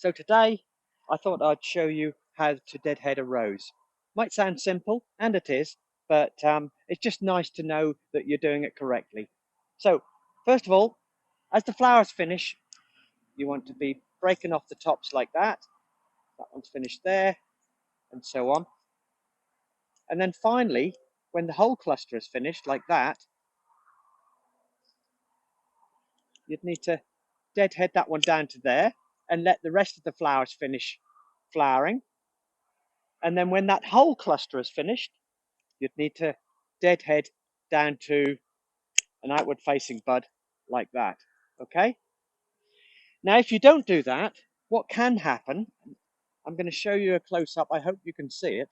So today I thought I'd show you how to deadhead a rose. Might sound simple, and it is, but it's just nice to know that you're doing it correctly. So first of all, as the flowers finish, you want to be breaking off the tops like that. That one's finished there, and so on. And then finally, when the whole cluster is finished like that, you'd need to deadhead that one down to there and let the rest of the flowers finish flowering. And then when that whole cluster is finished, you'd need to deadhead down to an outward facing bud like that. Okay? Now, if you don't do that, what can happen, I'm going to show you a close up. I hope you can see it.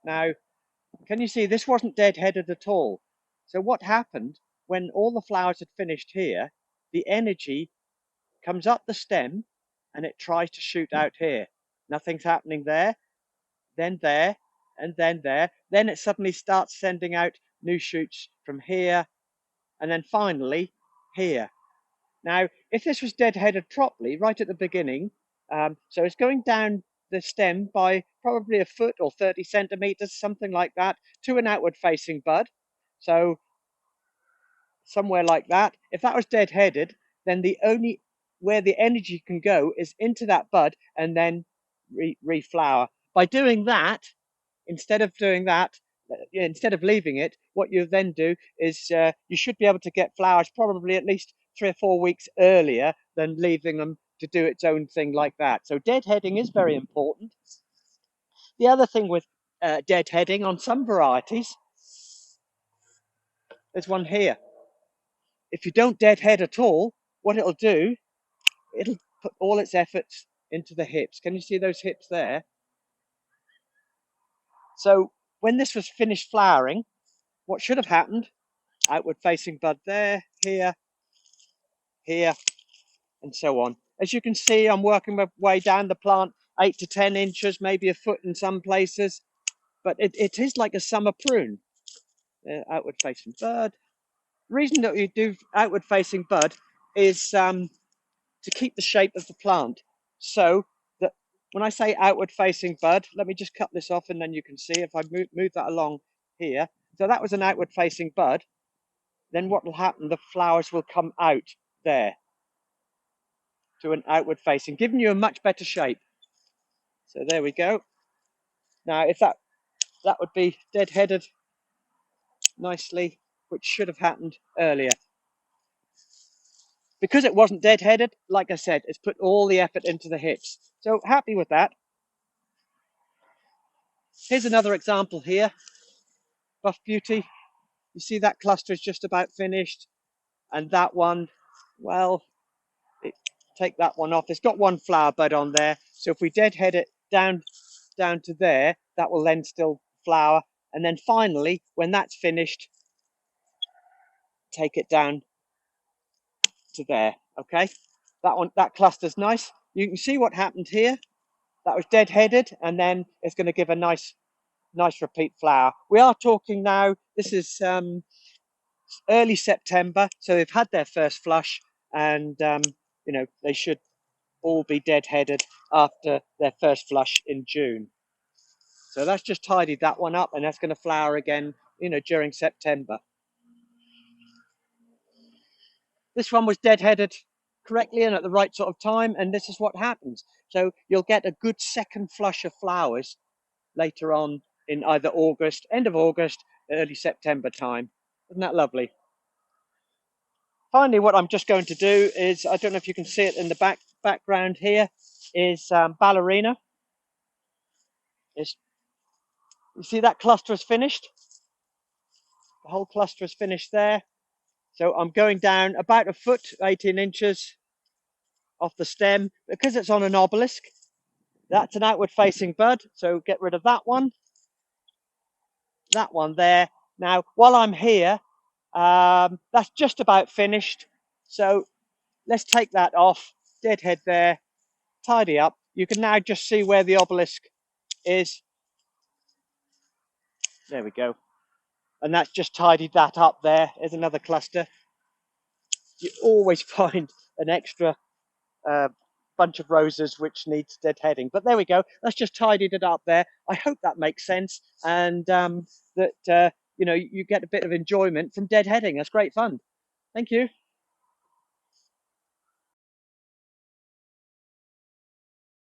Now, can you see this wasn't deadheaded at all? So what happened when all the flowers had finished here, the energy comes up the stem and it tries to shoot out here. Nothing's happening there, and then there. Then it suddenly starts sending out new shoots from here, and then finally here. Now, if this was deadheaded properly right at the beginning, so it's going down the stem by probably a foot or 30 centimeters, something like that, to an outward facing bud. So somewhere like that. If that was deadheaded, then the only where the energy can go is into that bud and then reflower. By doing that, instead of leaving it, what you then do is you should be able to get flowers probably at least 3 or 4 weeks earlier than leaving them to do its own thing like that. So deadheading is very important. The other thing with deadheading on some varieties, there's one here. If you don't deadhead at all, what it'll do, it'll put all its efforts into the hips. Can you see those hips there? So when this was finished flowering, what should have happened, outward facing bud there, here, here, and so on. As you can see, I'm working my way down the plant 8 to 10 inches, maybe a foot in some places, but it is like a summer prune. Outward facing bud. The reason that you do outward facing bud is to keep the shape of the plant. So that when I say outward facing bud, let me just cut this off and then you can see if I move that along here. So that was an outward facing bud. Then what will happen? The flowers will come out there to an outward facing, giving you a much better shape. So there we go. Now, if that would be deadheaded nicely, which should have happened earlier. Because it wasn't deadheaded, like I said, it's put all the effort into the hips. So happy with that. Here's another example here. Buff Beauty. You see that cluster is just about finished. And that one, well, take that one off. It's got one flower bud on there. So if we deadhead it down to there, that will then still flower. And then finally, when that's finished, take it down to there. Okay, that cluster's nice. You can see what happened here. That was deadheaded, and then it's going to give a nice repeat flower. We are talking now, this is early September, so they've had their first flush, and you know, they should all be deadheaded after their first flush in June. So that's just tidied that one up, and that's going to flower again, you know, during September. This one was deadheaded correctly and at the right sort of time, and this is what happens. So you'll get a good second flush of flowers later on in either August, end of August, early September time. Isn't that lovely? Finally, what I'm just going to do is, I don't know if you can see it in the background here, is ballerina. You see that cluster is finished? The whole cluster is finished there. So I'm going down about a foot, 18 inches off the stem. Because it's on an obelisk, that's an outward facing bud. So get rid of that one there. Now, while I'm here, that's just about finished. So let's take that off, deadhead there, tidy up. You can now just see where the obelisk is. There we go. And that's just tidied that up there. There's another cluster. You always find an extra bunch of roses which needs deadheading. But there we go. That's just tidied it up there. I hope that makes sense, and that you know, you get a bit of enjoyment from deadheading. That's great fun. Thank you.